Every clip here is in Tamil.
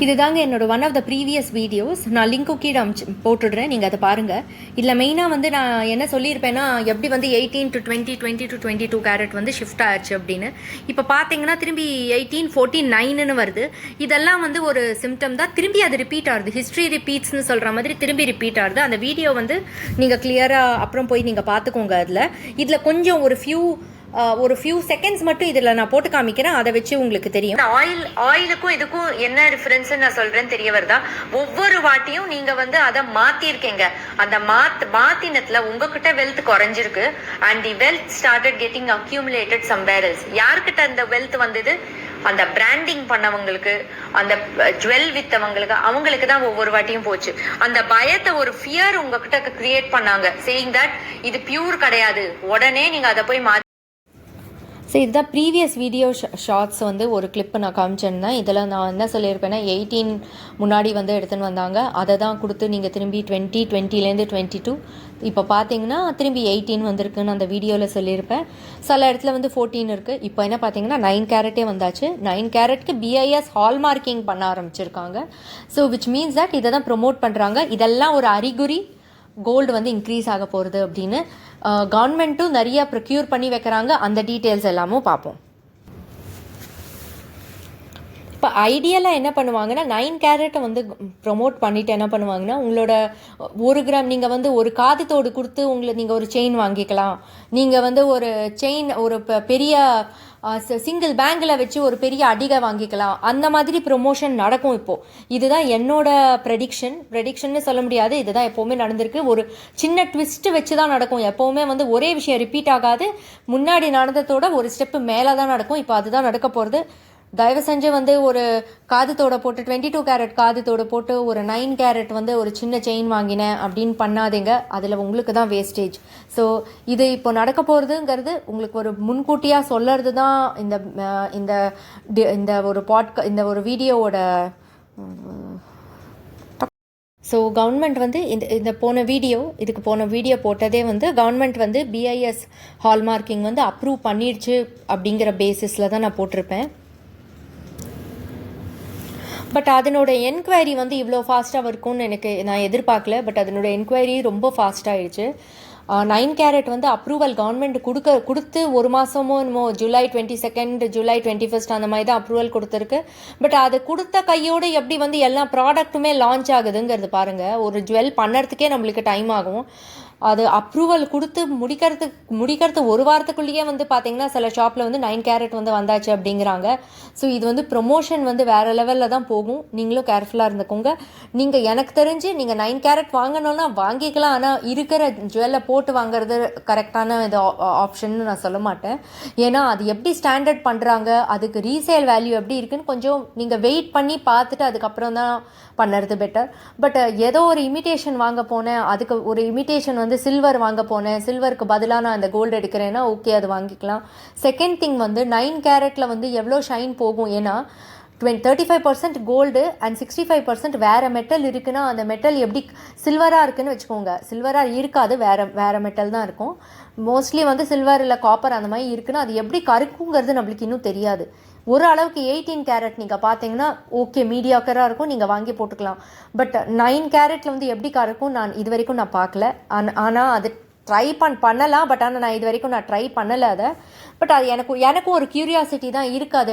இதுதாங்க என்னோட one of the previous videos. நான் லிங்க்கு கீழே போட்டுடுறேன், நீங்கள் அதை பாருங்கள். இதில் மெயினாக வந்து நான் என்ன சொல்லியிருப்பேன்னா, எப்படி வந்து 18 to 20, 20 to 22 கேரட் வந்து ஷிஃப்ட் ஆச்சு அப்படின்னு. இப்போ பார்த்தீங்கன்னா திரும்பி 18, 14, 9ன்னு வருது. இதெல்லாம் வந்து ஒரு சிம்டம் தான். திரும்பி அது ரிப்பீட் ஆகுது. ஹிஸ்ட்ரி ரிப்பீட்ஸ்னு சொல்கிற மாதிரி திரும்பி ரிப்பீட் ஆகுது. அந்த வீடியோ வந்து நீங்கள் கிளியராக அப்புறம் போய் நீங்கள் பார்த்துக்கோங்க. இதில் கொஞ்சம் ஒரு ஃபியூ செகண்ட்ஸ் மட்டும் இதில் நான் போட்டு காமிக்கிறேன், அதை வச்சு உங்களுக்கு தெரியும். ஆயிலுக்கும் இதுக்கும் என்ன டிஃபரன்ஸ் நான் சொல்றேன்னு தெரிய வருதா? ஒவ்வொரு வாட்டியும் நீங்க வந்து அதை மாத்திருக்கீங்க. அந்த மாத்தினத்துல உங்ககிட்ட வெல்த் குறைஞ்சிருக்கு. And the wealth started getting accumulated somewhere else. யார்கிட்ட அந்த வெல்த் வந்தது? அந்த பிராண்டிங் பண்ணவங்களுக்கு, அந்த ஜுவல் வித்தவங்களுக்கு, அவங்களுக்கு தான் ஒவ்வொரு வாட்டியும் போச்சு. அந்த பயத்தை, ஒரு ஃபியர் உங்ககிட்ட கிரியேட் பண்ணாங்க, சேயிங் தட் இது பியூர் கிடையாது. உடனே நீங்க அதை போய் ஸோ இதுதான் ப்ரீவியஸ் வீடியோ ஷார்ட்ஸ் வந்து ஒரு கிளிப்பு நான் காமிச்சிருந்தேன். இதில் நான் என்ன சொல்லியிருப்பேன்னா, 18 முன்னாடி வந்து எடுத்துன்னு வந்தாங்க, அதை தான் கொடுத்து நீங்கள் திரும்பி 20லேருந்து 22 இப்போ பார்த்தீங்கன்னா திரும்பி 18 வந்திருக்குன்னு அந்த வீடியோவில் சொல்லியிருப்பேன். சில இடத்துல வந்து 14 இருக்குது. இப்போ என்ன பார்த்தீங்கன்னா 9 கேரட்டே வந்தாச்சு. 9 கேரட்க்கு BIS ஹால்மார்க்கிங் பண்ண ஆரம்பிச்சிருக்காங்க. ஸோ விச் மீன்ஸ் தட் இதை தான் ப்ரொமோட் பண்ணுறாங்க. இதெல்லாம் ஒரு அறிகுறி கோல்டு வந்து இன்க்ரீஸ் ஆக போகிறது அப்படின்னு. கவர்மெண்ட்டும் நிறைய ப்ரொக்யூர் பண்ணி வைக்கிறாங்க. அந்த டீட்டெயில்ஸ் எல்லாமும் பார்ப்போம். இப்போ ஐடியலாக என்ன பண்ணுவாங்கன்னா, 9 கேரட்டை வந்து ப்ரொமோட் பண்ணிவிட்டு என்ன பண்ணுவாங்கன்னா, உங்களோட 1 கிராம் நீங்கள் வந்து ஒரு காது தோடு கொடுத்து நீங்கள் ஒரு செயின் வாங்கிக்கலாம். நீங்கள் வந்து ஒரு செயின், ஒரு பெரிய சிங்கிள் பேங்கில் வச்சு ஒரு பெரிய அடிகை வாங்கிக்கலாம். அந்த மாதிரி ப்ரொமோஷன் நடக்கும் இப்போது. இதுதான் என்னோட ப்ரெடிக்ஷன்னு சொல்ல முடியாது. இதுதான் எப்போவுமே நடந்திருக்கு. ஒரு சின்ன ட்விஸ்ட்டு வச்சு தான் நடக்கும். எப்போவுமே வந்து ஒரே விஷயம் ரிப்பீட் ஆகாது. முன்னாடி நடந்ததோட ஒரு ஸ்டெப்பு மேலே தான் நடக்கும். இப்போ அதுதான் நடக்க போகிறது. தயவு செஞ்சு வந்து ஒரு காது தோடை போட்டு 22 கேரட் காது தோடை போட்டு ஒரு 9 கேரட் வந்து ஒரு சின்ன செயின் வாங்கினேன் அப்படின்னு பண்ணாதீங்க. அதில் உங்களுக்கு தான் வேஸ்டேஜ். ஸோ இது இப்போ நடக்க போகிறதுங்கிறது உங்களுக்கு ஒரு முன்கூட்டியாக சொல்கிறது தான் இந்த ஒரு இந்த ஒரு வீடியோவோட. ஸோ கவர்மெண்ட் வந்து இதுக்கு போன வீடியோ போட்டதே வந்து கவர்மெண்ட் வந்து BIS ஹால்மார்க்கிங் வந்து அப்ரூவ் பண்ணிடுச்சு அப்படிங்கிற பேசிஸில் தான் நான் போட்டிருப்பேன். பட் அதனோட என்கொயரி வந்து இவ்வளோ ஃபாஸ்ட்டாக இருக்கும்னு நான் எதிர்பார்க்கல. பட் அதனோட என்கொயரி ரொம்ப ஃபாஸ்ட்டாகிடுச்சு. 9 கேரட் வந்து அப்ரூவல் கவர்மெண்ட் கொடுத்து ஒரு மாதமோ என்னமோ, July 22, July 21 அந்த மாதிரி தான் அப்ரூவல் கொடுத்துருக்கு. பட் அது கொடுத்த கையோடு எப்படி வந்து எல்லா ப்ராடக்ட்டுமே லான்ச் ஆகுதுங்கிறது பாருங்கள். ஒரு ஜுவல் பண்ணுறதுக்கே நம்மளுக்கு டைம் ஆகும். அது அப்ரூவல் கொடுத்து முடிக்கிறது ஒரு வாரத்துக்குள்ளேயே வந்து பார்த்தீங்கன்னா சில ஷாப்பில் வந்து 9 கேரட் வந்து வந்தாச்சு அப்படிங்கிறாங்க. ஸோ இது வந்து ப்ரொமோஷன் வந்து வேறு லெவலில் தான் போகும். நீங்களும் கேர்ஃபுல்லாக இருந்துக்கோங்க. எனக்கு தெரிஞ்சு நீங்கள் 9 கேரட் வாங்கணும்னா வாங்கிக்கலாம். ஆனால் இருக்கிற ஜுவல்லை போட்டு வாங்குறது கரெக்டான இது ஆப்ஷன் நான் சொல்ல மாட்டேன். ஏன்னா அது எப்படி ஸ்டாண்டர்ட் பண்ணுறாங்க, அதுக்கு ரீசேல் வேல்யூ எப்படி இருக்குன்னு கொஞ்சம் நீங்கள் வெயிட் பண்ணி பார்த்துட்டு அதுக்கப்புறம் தான் பண்ணுறது பெட்டர். பட் ஏதோ ஒரு இமிட்டேஷன் வாங்க போனேன், அதுக்கு ஒரு இமிட்டேஷன் வந்து சில்வர் வாங்க போனேன், சில்வருக்கு பதிலாக நான் அந்த கோல்டு எடுக்கிறேன்னா ஓகே, அது வாங்கிக்கலாம். செகண்ட் திங் வந்து 9 கேரட்டில் வந்து எவ்வளோ ஷைன் போகும். ஏன்னா 35% கோல்டு அண்ட் 65% வேறு மெட்டல் இருக்குன்னா அந்த மெட்டல் எப்படி சில்வராக இருக்குன்னு வச்சுக்கோங்க. சில்வராக இருக்காது, வேறு மெட்டல் தான் இருக்கும். மோஸ்ட்லி வந்து சில்வர் இல்லை காப்பர் அந்த மாதிரி இருக்குன்னா அது எப்படி கருக்குங்கிறது நம்மளுக்கு இன்னும் தெரியாது. ஒரு அளவுக்கு 18 கேரட் நீங்கள் பார்த்தீங்கன்னா ஓகே, மீடியாக்கராக இருக்கும், நீங்கள் வாங்கி போட்டுக்கலாம். பட் 9 கேரட்டில் வந்து எப்படி கறக்கும் இது வரைக்கும் நான் பார்க்கல. ஆனால் அது ட்ரை பண்ணலாம். பட் ஆனால் இது வரைக்கும் நான் ட்ரை பண்ணலை அதை. பட் அது எனக்கும் ஒரு க்யூரியாசிட்டி தான் இருக்குது, அது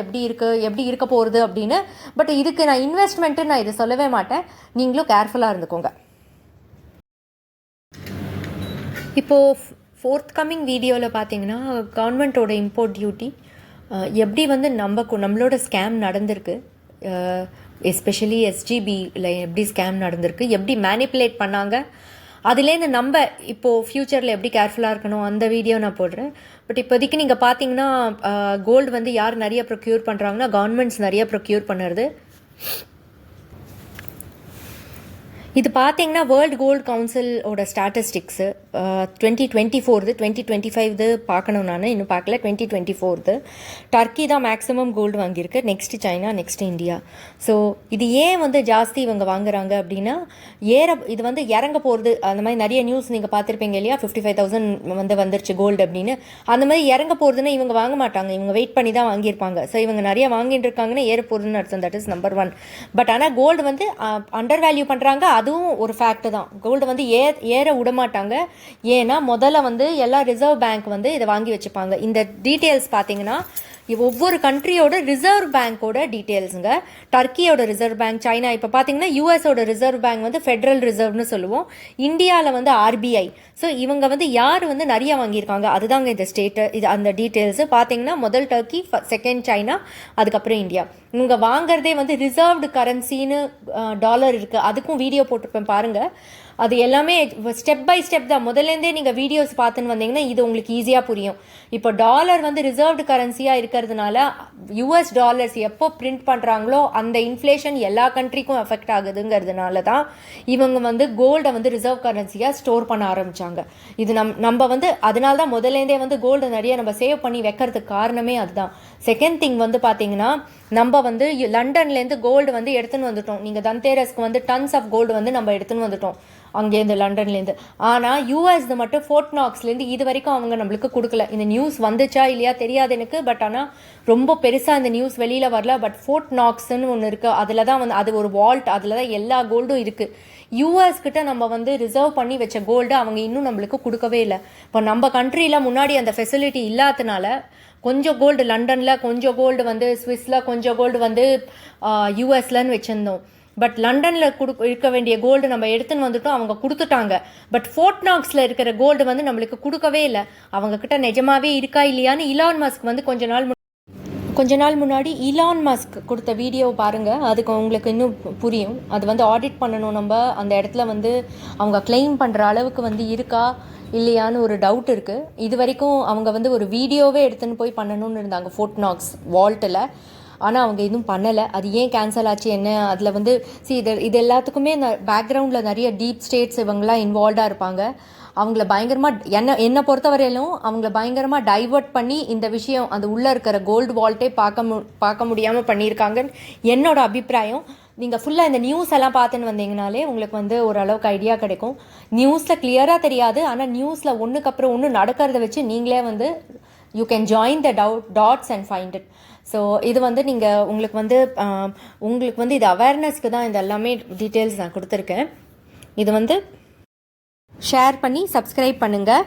எப்படி இருக்க போகிறது அப்படின்னு. பட் இதுக்கு நான் இன்வெஸ்ட்மெண்ட்டு நான் இது சொல்லவே மாட்டேன். நீங்களும் கேர்ஃபுல்லாக இருந்துக்கோங்க. இப்போது ஃபோர்த்கமிங் வீடியோவில் பார்த்தீங்கன்னா கவர்மெண்ட்டோட இம்போர்ட் டியூட்டி எப்படி வந்து நம்மளோட ஸ்கேம் நடந்திருக்கு, எஸ்பெஷலி SGBயில் எப்படி ஸ்கேம் நடந்திருக்கு, எப்படி மேனிப்புலேட் பண்ணாங்க, அதுலேருந்து நம்ம இப்போது ஃப்யூச்சரில் எப்படி கேர்ஃபுல்லாக இருக்கணும், அந்த வீடியோ நான் போடுறேன். பட் இப்போதைக்கு நீங்கள் பார்த்தீங்கன்னா கோல்டு வந்து யார் நிறைய ப்ரொக்யூர் பண்ணுறாங்கன்னா கவர்மெண்ட்ஸ் நிறைய ப்ரொக்யூர் பண்ணுறது. இது பார்த்தீங்கன்னா வேர்ல்டு கோல்டு கவுன்சிலோட ஸ்டாட்டிஸ்டிக்ஸு 2024 பார்க்கணும். நான் இன்னும் பார்க்கல. 2024 டர்க்கி தான் மேக்ஸிமம் கோல்டு வாங்கியிருக்கு, next China, next India. So இது ஏன் வந்து ஜாஸ்தி இவங்க வாங்குறாங்க அப்படின்னா, இது வந்து இறங்க போகிறது. அந்த மாதிரி நிறைய நியூஸ் நீங்கள் பார்த்துருப்பீங்க இல்லையா, 55,000 வந்து வந்துருச்சு கோல்டு அப்படின்னு. அந்த மாதிரி இறங்க போகிறதுன்னு இவங்க வாங்க மாட்டாங்க, இவங்க வெயிட் பண்ணி தான் வாங்கியிருப்பாங்க. ஸோ இவங்க நிறைய வாங்கிட்டு இருக்காங்கன்னா ஏற போகிறதுன்னு அர்த்தம். That is number 1. பட் ஆனால் கோல்டு வந்து அண்டர் வேல்யூ பண்ணுறாங்க, அதுவும் ஒரு ஃபேக்ட் தான். கோல்டு வந்து ஏற விட மாட்டாங்க. ஏன்னா முதல்ல வந்து எல்லா ரிசர்வ் பேங்க் வந்து இதை வாங்கி வச்சுப்பாங்க. இந்த டீட்டெயில்ஸ் பார்த்தீங்கன்னா ஒவ்வொரு கண்ட்ரியோட ரிசர்வ் பேங்கோட டீட்டெயில்ஸுங்க. டர்க்கியோட ரிசர்வ் பேங்க், சைனா, இப்போ பார்த்தீங்கன்னா யூஎஸோட ரிசர்வ் பேங்க் வந்து ஃபெட்ரல் ரிசர்வ்னு சொல்லுவோம். இந்தியாவில் வந்து ஆர்பிஐ. ஸோ இவங்க வந்து யார் வந்து நிறைய வாங்கியிருக்காங்க அதுதாங்க இந்த ஸ்டேட்டு. இது அந்த டீட்டெயில்ஸு பார்த்தீங்கன்னா முதல் டர்க்கி, செகண்ட் சைனா, அதுக்கப்புறம் இந்தியா. இவங்க வாங்குறதே வந்து ரிசர்வ்டு கரன்சின்னு டாலர் இருக்குது. அதுக்கும் வீடியோ போட்டிருப்பேன் பாருங்கள். அது எல்லாமே ஸ்டெப் பை ஸ்டெப் தான். முதல்லேருந்தே நீங்கள் வீடியோஸ் பார்த்துன்னு வந்தீங்கன்னா இது உங்களுக்கு ஈஸியாக புரியும். இப்போ டாலர் வந்து ரிசர்வ்டு கரன்சியாக இருக்கிறதுனால யூஎஸ் டாலர்ஸ் எப்போ பிரிண்ட் பண்ணுறாங்களோ அந்த இன்ஃப்ளேஷன் எல்லா கண்ட்ரிக்கும் எஃபெக்ட் ஆகுதுங்கிறதுனால தான் இவங்க வந்து கோல்டை வந்து ரிசர்வ் கரன்சியாக ஸ்டோர் பண்ண ஆரம்பித்தாங்க. இது நம்ம வந்து அதனால தான் முதல்லேருந்தே வந்து கோல்டு நிறைய நம்ம சேவ் பண்ணி வைக்கிறதுக்கு காரணமே அதுதான். செகண்ட் திங் வந்து பார்த்தீங்கன்னா, நம்ம வந்து லண்டன்லேருந்து கோல்டு வந்து எடுத்துன்னு வந்துட்டோம். நீங்கள் தந்தேரஸ்க்கு வந்து டன்ஸ் ஆஃப் கோல்டு வந்து நம்ம எடுத்துன்னு வந்துட்டோம் அங்கேருந்து, லண்டன்லேருந்து. ஆனால் யூஎஸ் மட்டும் ஃபோர்ட் நாக்ஸ்லேருந்து இது வரைக்கும் அவங்க நம்மளுக்கு கொடுக்கல. இந்த நியூஸ் வந்துச்சா இல்லையா தெரியாது எனக்கு. பட் ஆனால் ரொம்ப பெருசாக இந்த நியூஸ் வெளியில் வரல. பட் ஃபோர்ட் நாக்ஸ்ன்னு ஒன்று இருக்குது. அதில் தான் வந்து அது ஒரு வால்ட், அதில் தான் எல்லா கோல்டும் இருக்குது. யூஎஸ்கிட்ட நம்ம வந்து ரிசர்வ் பண்ணி வச்ச கோல்டு அவங்க இன்னும் நம்மளுக்கு கொடுக்கவே இல்லை. இப்போ நம்ம கண்ட்ரியில் முன்னாடி அந்த ஃபெசிலிட்டி இல்லாதனால கொஞ்சம் கோல்டு லண்டனில், கொஞ்சம் கோல்டு வந்து ஸ்விஸில், கொஞ்சம் கோல்டு வந்து யூஎஸ்லன்னு வச்சுருந்தோம். பட் லண்டனில் இருக்க வேண்டிய கோல்டு நம்ம எடுத்துன்னு வந்துட்டோம், அவங்க கொடுத்துட்டாங்க. பட் ஃபோர்ட் நாக்ஸில் இருக்கிற கோல்டு வந்து நம்மளுக்கு கொடுக்கவே இல்லை. அவங்கக்கிட்ட நிஜமாவே இருக்கா இல்லையான்னு இலான் மஸ்க் வந்து கொஞ்ச நாள் முன்னாடி இலான் மஸ்க் கொடுத்த வீடியோ பாருங்கள், அதுக்கு உங்களுக்கு இன்னும் புரியும். அது வந்து ஆடிட் பண்ணணும் நம்ம. அந்த இடத்துல வந்து அவங்க கிளைம் பண்ணுற அளவுக்கு வந்து இருக்கா இல்லையான்னு ஒரு டவுட் இருக்குது. இது வரைக்கும் அவங்க வந்து ஒரு வீடியோவே எடுத்துன்னு போய் பண்ணணும்னு இருந்தாங்க ஃபோர்ட் நாக்ஸ் வால்ட்டில். ஆனால் அவங்க எதுவும் பண்ணலை. அது ஏன் கேன்சல் ஆச்சு என்ன, அதில் வந்து இது எல்லாத்துக்குமே பேக்ரவுண்டில் நிறைய டீப் ஸ்டேட்ஸ் இவங்களாம் இன்வால்வ்டாக இருப்பாங்க. அவங்கள பயங்கரமாக என்னை பொறுத்தவரையிலும் அவங்கள பயங்கரமாக டைவர்ட் பண்ணி இந்த விஷயம் அந்த உள்ளே இருக்கிற கோல்டு வால்ட்டே பார்க்க முடியாமல் பண்ணியிருக்காங்கன்னு என்னோட அபிப்பிராயம். நீங்கள் ஃபுல்லாக இந்த நியூஸ் எல்லாம் பார்த்துன்னு வந்தீங்கனாலே உங்களுக்கு வந்து ஓரளவுக்கு ஐடியா கிடைக்கும். நியூஸில் கிளியராக தெரியாது, ஆனால் நியூஸில் ஒன்றுக்கு அப்புறம் ஒன்று நடக்கிறத வச்சு நீங்களே வந்து you can join the dots and find it. So இது வந்து உங்களுக்கு வந்து இது அவேர்னஸ்க்கு தான் இந்த எல்லாமே டீட்டெயில்ஸ் நான் கொடுத்துருக்கேன். இது வந்து ஷேர் பண்ணி சப்ஸ்கிரைப் பண்ணுங்கள்.